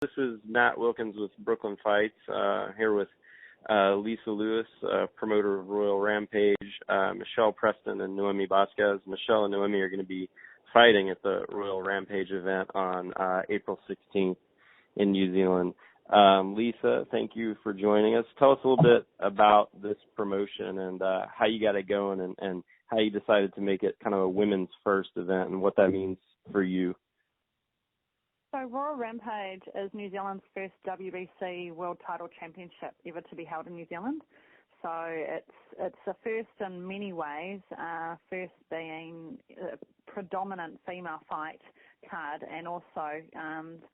This is Nat Wilkins with Brooklynfights, here with Lisa Lewis, promoter of Royal Rampage, Michelle Preston, and Noemi Bosques. Michelle and Noemi are going to be fighting at the Royal Rampage event on April 16th in New Zealand. Lisa, thank you for joining us. Tell us a little bit about this promotion and how you got it going and how you decided to make it kind of a women's first event and what that means for you. So Royal Rampage is New Zealand's first WBC World Title Championship ever to be held in New Zealand. So it's a first in many ways, first being a predominant female fight card and also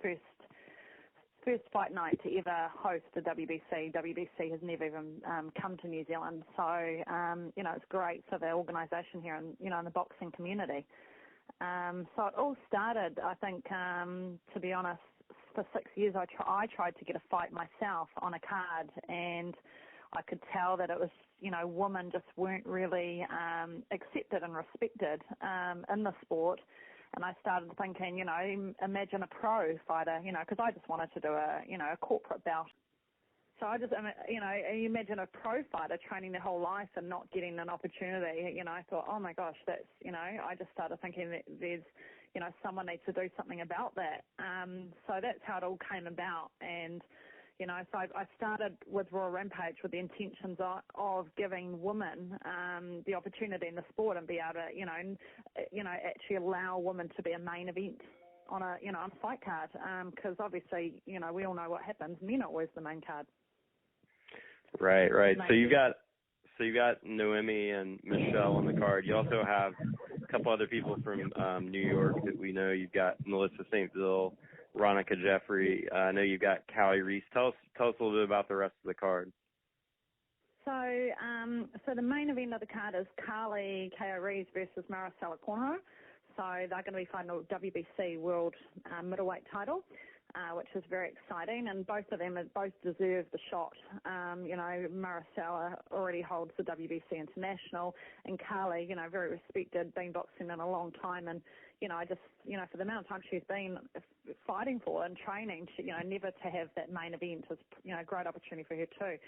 first fight night to ever host the WBC. WBC has never even come to New Zealand. So, it's great for the organisation here and, in the boxing community. So it all started, I think, to be honest, for 6 years I tried to get a fight myself on a card, and I could tell that it was, women just weren't really accepted and respected in the sport. And I started thinking, imagine a pro fighter, because I just wanted to do a corporate bout. So I just, you imagine a pro fighter training their whole life and not getting an opportunity. I thought, oh my gosh, that's, I just started thinking that there's, someone needs to do something about that. So that's how it all came about. And, so I started with Royal Rampage with the intentions of giving women the opportunity in the sport and be able to, actually allow women to be a main event on a, on a fight card. Because obviously, we all know what happens. Men are always the main card. Right. So you got Noemi and Michelle on the card. You also have a couple other people from New York that we know. You've got Melissa St. Ville, Ronica Jeffrey. I know you've got Callie Reese. Tell us a little bit about the rest of the card. So, so the main event of the card is Callie Reese versus Maricela Cornejo. So they're going to be fighting a WBC World Middleweight title. Which is very exciting, and both of them both deserve the shot. Maricela already holds the WBC International, and Callie, very respected, been boxing in a long time, and, I just, for the amount of time she's been fighting for and training, she, never to have that main event is, a great opportunity for her too.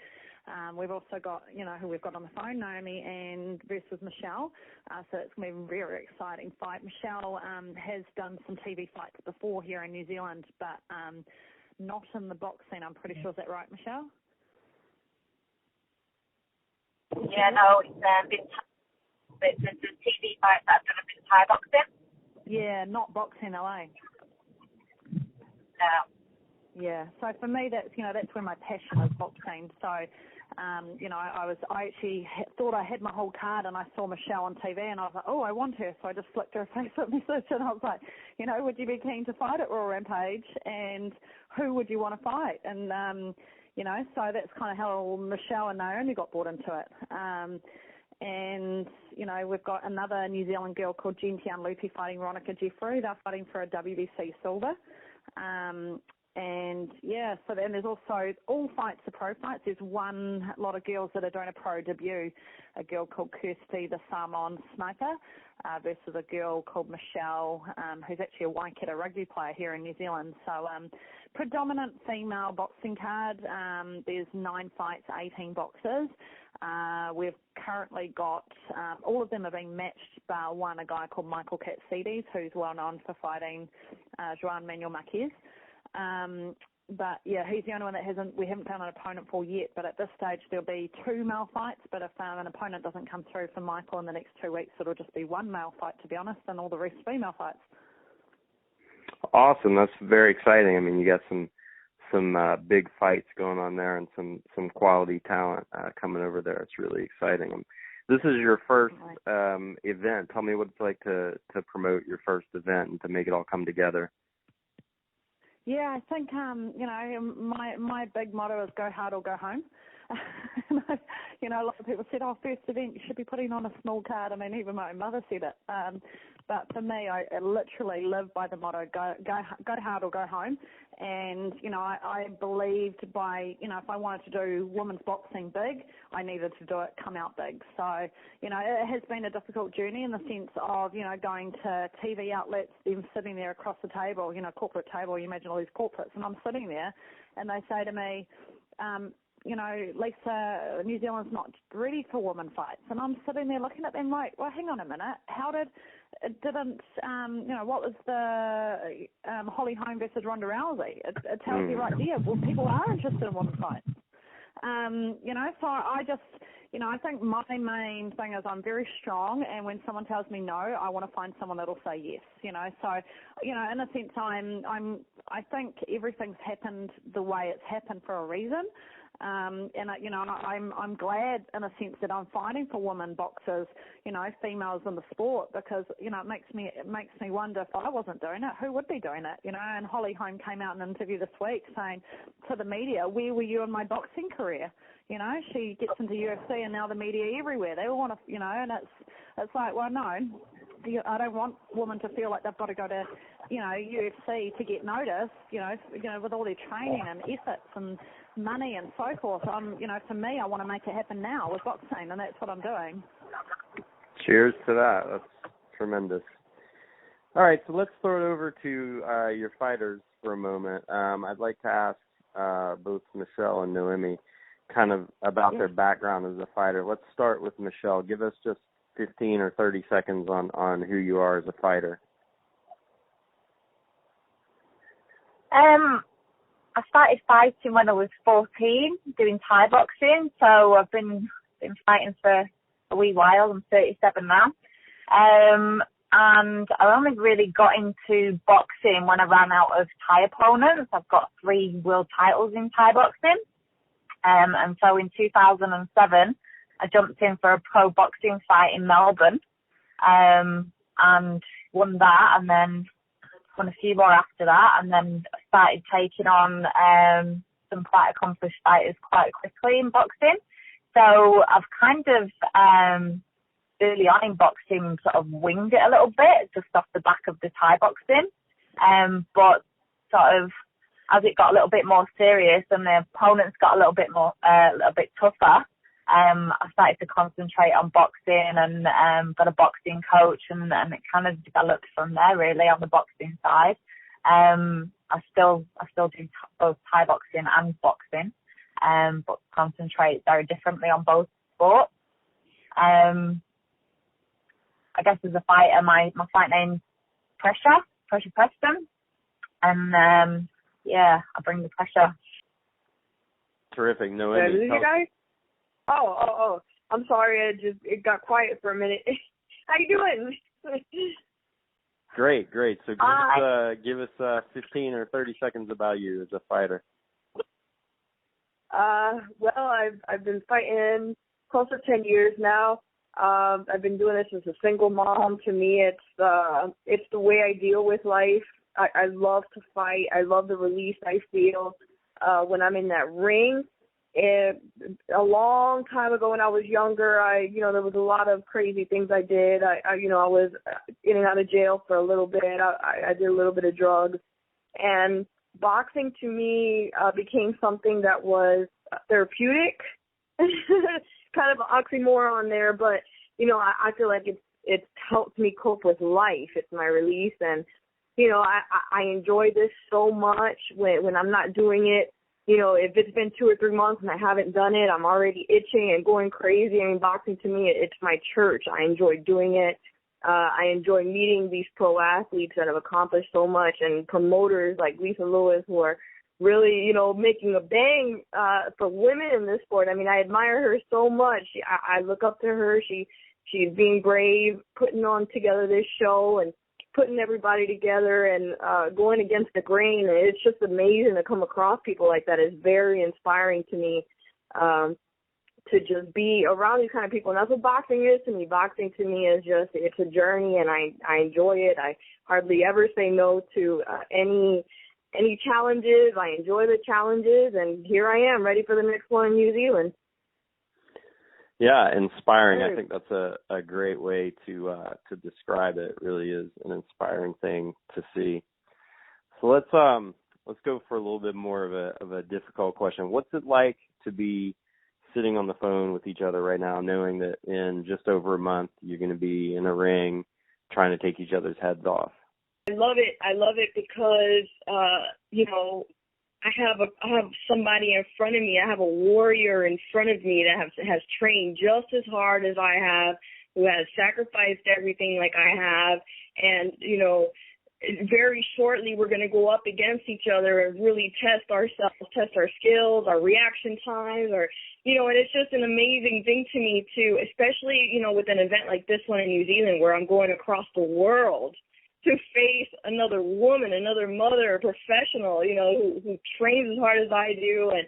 We've also got, who we've got on the phone, Noemi and versus Michelle. So it's going to be a very exciting fight. Michelle has done some TV fights before here in New Zealand, but not in the boxing, I'm pretty sure. Is that right, Michelle? Yeah, no, it's been TV fights that I've done a bit of Thai boxing. Yeah, not boxing, LA. No. Yeah, so for me, that's where my passion is, boxing. So, I actually thought I had my whole card, and I saw Michelle on TV, and I was like, oh, I want her. So I just flicked her a Facebook message, and I was like, would you be keen to fight at Royal Rampage, and who would you want to fight? And, so that's kind of how Michelle and Naomi got brought into it. And, we've got another New Zealand girl called Gentian Lupi fighting Ronica Jeffrey. They're fighting for a WBC silver. And yeah, so then there's also all fights are pro fights. There's one lot of girls that are doing a pro debut, a girl called Kirsty the Samoan Sniper versus a girl called Michelle, who's actually a Waikato rugby player here in New Zealand. So predominant female boxing card. There's 9 fights, 18 boxers. We've currently got, all of them are being matched by a guy called Michael Katsides, who's well known for fighting Joan Manuel Marquez. But yeah, he's the only one that we haven't found an opponent for yet, but at this stage there'll be 2 male fights, but if an opponent doesn't come through for Michael in the next 2 weeks, it'll just be 1 male fight, to be honest, and all the rest female fights. Awesome. That's very exciting. I mean, you got some big fights going on there and some quality talent coming over there. It's really exciting. This is your first event. Tell me what it's like to promote your first event and to make it all come together. Yeah, I think, my big motto is go hard or go home. You know, a lot of people said, oh, first event, you should be putting on a small card. I mean, even my own mother said it. But for me, I literally live by the motto, go hard or go home. And, you know, I believed by, you know, if I wanted to do women's boxing big, I needed to do it come out big. So, you know, it has been a difficult journey in the sense of, you know, going to TV outlets, them sitting there across the table, you know, corporate table, you imagine all these corporates, and I'm sitting there and they say to me, you know, Lisa, New Zealand's not ready for women fights. And I'm sitting there looking at them like, well, hang on a minute. You know, what was the Holly Holm versus Ronda Rousey? It tells you right there, well, people are interested in women fights. You know, so I just, you know, I think my main thing is I'm very strong, and when someone tells me no, I want to find someone that'll say yes, you know. So, you know, in a sense, I think everything's happened the way it's happened for a reason. And you know, I'm glad in a sense that I'm fighting for women boxers, you know, females in the sport, because, you know, it makes me wonder if I wasn't doing it, who would be doing it, you know. And Holly Holm came out in an interview this week saying to the media, where were you in my boxing career? You know, she gets into UFC and now the media everywhere, they all want to, you know, and it's like, well, no, I don't want women to feel like they've got to go to, you know, UFC to get noticed, you know, with all their training and efforts and money and so forth. You know, for me, I want to make it happen now with boxing, and that's what I'm doing. Cheers to that. That's tremendous. All right, so let's throw it over to your fighters for a moment. I'd like to ask both Michelle and Noemi kind of about their background as a fighter. Let's start with Michelle. Give us just 15 or 30 seconds on who you are as a fighter. I started fighting when I was 14, doing Thai boxing. So I've been fighting for a wee while. I'm 37 now. And I only really got into boxing when I ran out of Thai opponents. I've got 3 world titles in Thai boxing. And so in 2007, I jumped in for a pro boxing fight in Melbourne, and won that, and then won a few more after that, and then started taking on some quite accomplished fighters quite quickly in boxing. So I've kind of early on in boxing sort of winged it a little bit, just off the back of the Thai boxing. But sort of as it got a little bit more serious and the opponents got a little bit tougher, I started to concentrate on boxing and got a boxing coach, and it kind of developed from there really on the boxing side. I still do both Thai boxing and boxing, but concentrate very differently on both sports. I guess as a fighter, my fight name's Preston, and yeah, I bring the pressure. Terrific. Noemi, you guys? Oh, I'm sorry, it got quiet for a minute. How you doing? Great. So give us 15 or 30 seconds about you as a fighter. Well, I've been fighting close to 10 years now. I've been doing this as a single mom. To me, it's the way I deal with life. I love to fight. I love the release I feel when I'm in that ring. A long time ago when I was younger, there was a lot of crazy things I did. I was in and out of jail for a little bit. I did a little bit of drugs. And boxing to me became something that was therapeutic. Kind of an oxymoron there, but, I feel like it's helped me cope with life. It's my release. And, I enjoy this so much when I'm not doing it. If it's been 2 or 3 months and I haven't done it, I'm already itching and going crazy. I mean, boxing to me, it's my church. I enjoy doing it. I enjoy meeting these pro athletes that have accomplished so much, and promoters like Lisa Lewis who are really, making a bang for women in this sport. I mean, I admire her so much. I look up to her. She's being brave, putting on together this show and putting everybody together and going against the grain. It's just amazing to come across people like that. It's very inspiring to me to just be around these kind of people. And that's what boxing is to me. Boxing to me is it's a journey, and I enjoy it. I hardly ever say no to any any challenges. I enjoy the challenges, and here I am, ready for the next one in New Zealand. Yeah, inspiring. I think that's a great way to describe it. It really is an inspiring thing to see. So let's go for a little bit more of a difficult question. What's it like to be sitting on the phone with each other right now, knowing that in just over a month you're going to be in a ring trying to take each other's heads off? I love it. I love it because I have somebody in front of me. I have a warrior in front of me that has trained just as hard as I have, who has sacrificed everything like I have, and very shortly we're going to go up against each other and really test ourselves, test our skills, our reaction times, and it's just an amazing thing to me too, especially, with an event like this one in New Zealand where I'm going across the world to face another woman, another mother, a professional, who trains as hard as I do. And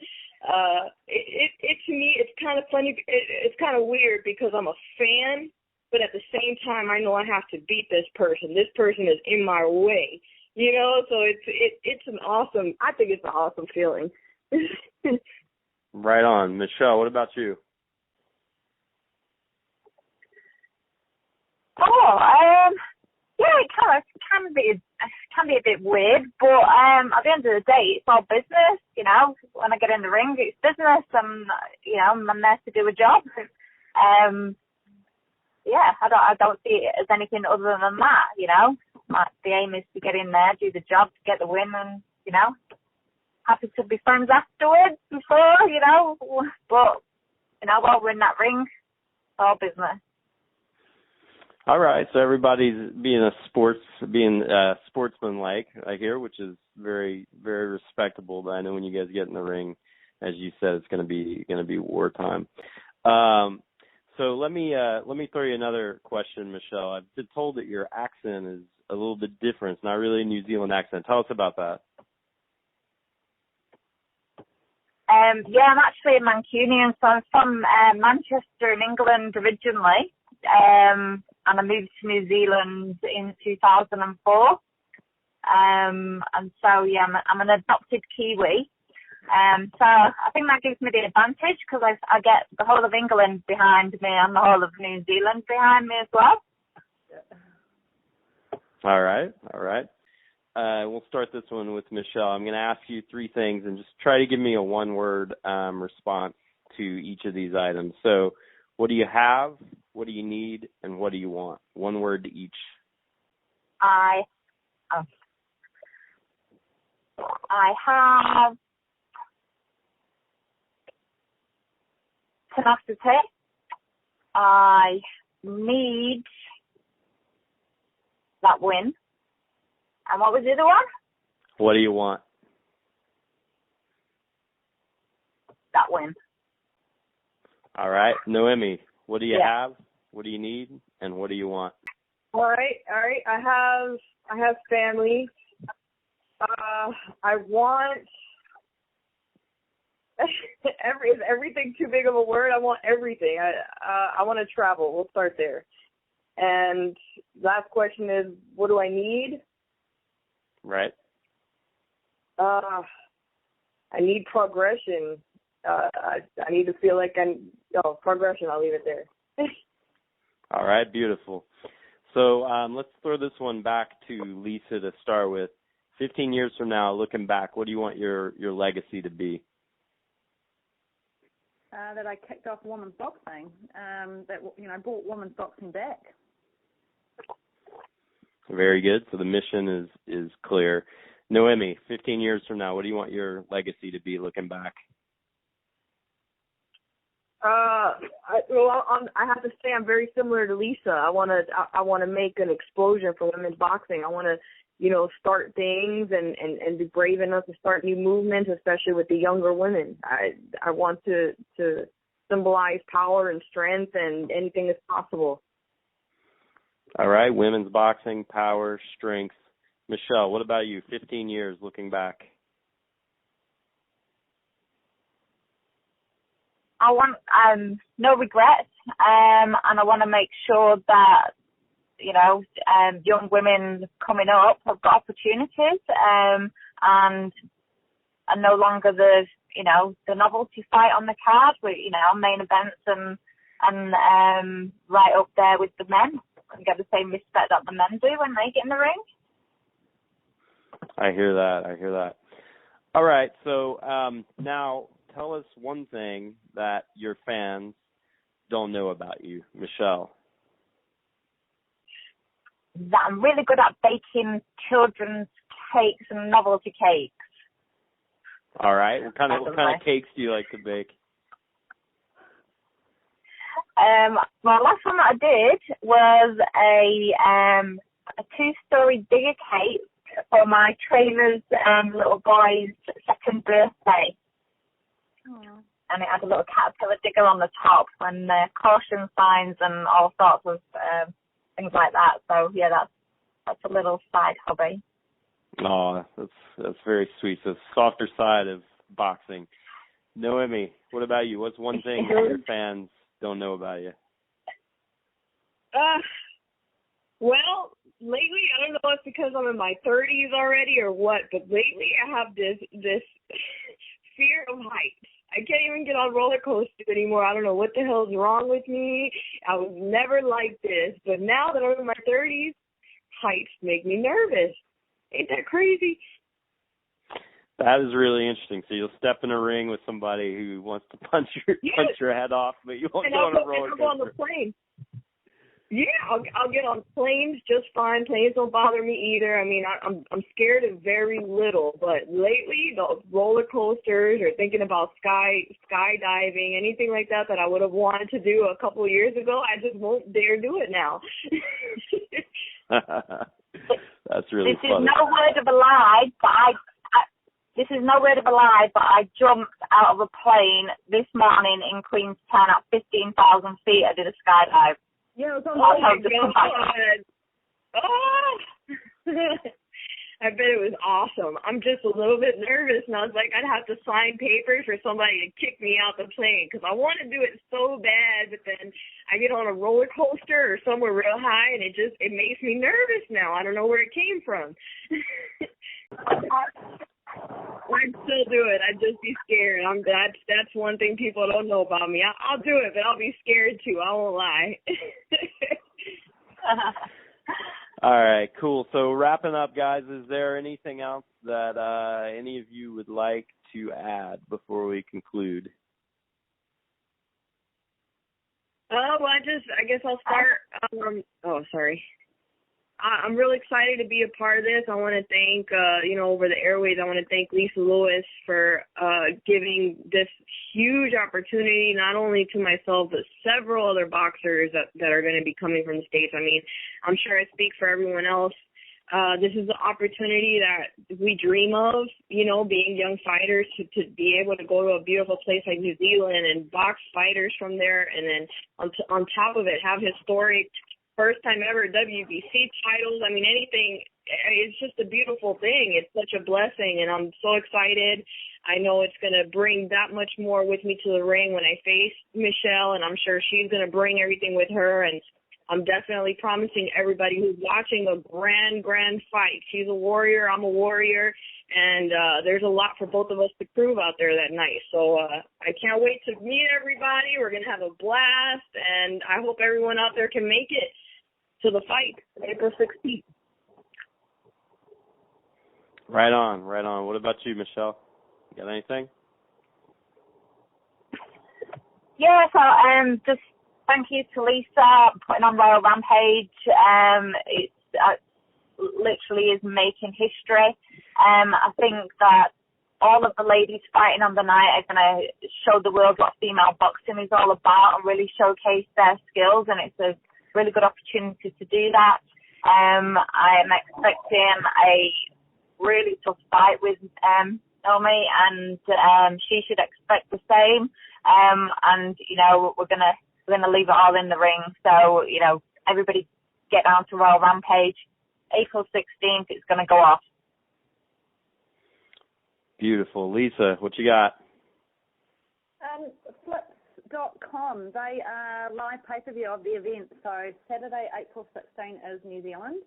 it to me, it's kind of funny. It's kind of weird because I'm a fan, but at the same time, I know I have to beat this person. This person is in my way, so it's an awesome, I think it's an awesome feeling. Right on. Michelle, what about you? Yeah, it can be a bit weird, but at the end of the day, it's all business. When I get in the ring, it's business, and I'm there to do a job. I don't see it as anything other than that. The aim is to get in there, do the job, get the win, and happy to be friends afterwards. But while we're in that ring, it's all business. All right, so everybody's being sportsmanlike, I hear, which is very, very respectable. But I know when you guys get in the ring, as you said, it's going to be wartime. So let me throw you another question, Michelle. I've been told that your accent is a little bit different. It's not really a New Zealand accent. Tell us about that. I'm actually a Mancunian, so I'm from Manchester in England originally. And I moved to New Zealand in 2004. I'm an adopted Kiwi. So I think that gives me the advantage because I get the whole of England behind me and the whole of New Zealand behind me as well. All right. We'll start this one with Michelle. I'm going to ask you three things and just try to give me a one-word response to each of these items. So what do you have, what do you need, and what do you want? One word to each. I have tenacity. I need that win. And what was the other one? What do you want? That win. All right. Noemi, what do you have? What do you need? And what do you want? All right. I have family. I want is everything too big of a word? I want everything. I want to travel. We'll start there. And last question is, what do I need? Right. I need progression. I need to feel like progression. I'll leave it there. All right, beautiful. So let's throw this one back to Lisa to start with. 15 years from now, looking back, what do you want your legacy to be? That I kicked off women's boxing. That brought women's boxing back. Very good. So the mission is clear. Noemi, 15 years from now, what do you want your legacy to be looking back? I have to say I'm very similar to Lisa. I want to make an explosion for women's boxing. I want to, start things and be brave enough to start new movements, especially with the younger women. I want to symbolize power and strength, and anything is possible. All right, women's boxing, power, strength. Michelle, what about you? 15 years looking back. I want no regrets, and I want to make sure that young women coming up have got opportunities. and are no longer the novelty fight on the card, with, main events and right up there with the men, and get the same respect that the men do when they get in the ring. I hear that. All right, so now tell us one thing that your fans don't know about you, Michelle. That I'm really good at baking children's cakes and novelty cakes. All right, what kind of cakes do you like to bake? Well, last one that I did was a 2-story digger cake for my trainer's little boy's second birthday. Aww. And it had a little caterpillar digger on the top and caution signs and all sorts of things like that. So yeah, that's a little side hobby. Oh, that's very sweet. So softer side of boxing. Noemi, what about you? What's one thing that your fans don't know about you? Well, lately, I don't know if it's because I'm in my 30s already or what, but lately I have this fear of heights. I can't even get on roller coasters anymore. I don't know what the hell is wrong with me. I was never like this, but now that I'm in my 30s, heights make me nervous. Ain't that crazy? That is really interesting. So you'll step in a ring with somebody who wants to punch your head off, but you won't go on a roller coaster. I'll go on the plane. Yeah, I'll get on planes just fine. Planes don't bother me either. I mean, I'm scared of very little, but lately the roller coasters or thinking about skydiving, anything like that I would have wanted to do a couple of years ago, I just won't dare do it now. That's really funny. This is no word of a lie, but I jumped out of a plane this morning in Queenstown at 15,000 feet. I did a skydive. Yeah, it was on God. Oh! I bet it was awesome. I'm just a little bit nervous, and I was like, I'd have to sign papers for somebody to kick me out the plane because I want to do it so bad, but then I get on a roller coaster or somewhere real high, and it makes me nervous now. I don't know where it came from. I'd still do it. I'd just be scared. That's one thing people don't know about me. I'll do it, but I'll be scared too. I won't lie. All right, cool. So wrapping up, guys, is there anything else that any of you would like to add before we conclude? Well, I guess I'll start. Sorry. I'm really excited to be a part of this. I want to thank, over the airways, I want to thank Lisa Lewis for giving this huge opportunity, not only to myself, but several other boxers that are going to be coming from the States. I mean, I'm sure I speak for everyone else. This is the opportunity that we dream of, being young fighters to be able to go to a beautiful place like New Zealand and box fighters from there. And then on top of it, have historic first time ever WBC titles. I mean, anything, it's just a beautiful thing. It's such a blessing, and I'm so excited. I know it's going to bring that much more with me to the ring when I face Michelle, and I'm sure she's going to bring everything with her, and I'm definitely promising everybody who's watching a grand fight. She's a warrior, I'm a warrior, and there's a lot for both of us to prove out there that night. So I can't wait to meet everybody. We're going to have a blast, and I hope everyone out there can make it to the fight, April 16th. Right on. What about you, Michelle? You got anything? Yeah, so just thank you to Lisa putting on Royal Rampage. It's literally is making history. I think that all of the ladies fighting on the night are going to show the world what female boxing is all about and really showcase their skills, and it's a really good opportunity to do that. I am expecting a really tough fight with Noemi, and she should expect the same. And we're gonna leave it all in the ring. So everybody get down to Royal Rampage, April 16th. It's gonna go off. Beautiful, Lisa. What you got? Flips.com. They are live pay-per-view of the event. So Saturday, April 16 is New Zealand.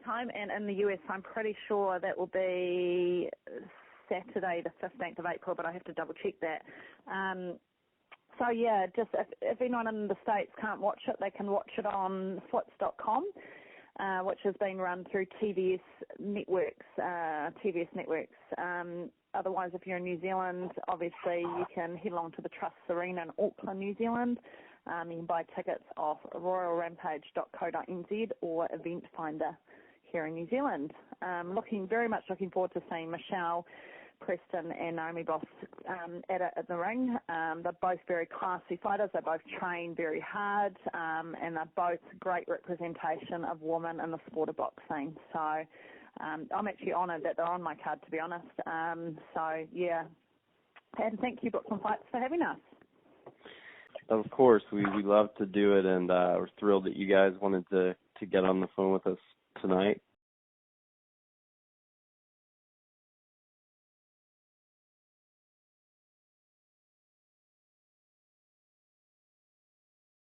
time, and in the US, I'm pretty sure that will be Saturday, the 15th of April, but I have to double check that. So yeah, just if anyone in the States can't watch it, they can watch it on flips.com, which has been run through TVS Networks. Otherwise, if you're in New Zealand, obviously you can head along to the Trust Arena in Auckland, New Zealand. You can buy tickets off royalrampage.co.nz or Event Finder here in New Zealand. Very much looking forward to seeing Michelle, Preston and Noemi Bosques at it in the ring. They're both very classy fighters. They both train very hard, and they're both great representation of women in the sport of boxing. So I'm actually honoured that they're on my card, to be honest. So yeah, and thank you, Brooklynfights, for having us. Of course, we love to do it, and we're thrilled that you guys wanted to get on the phone with us tonight.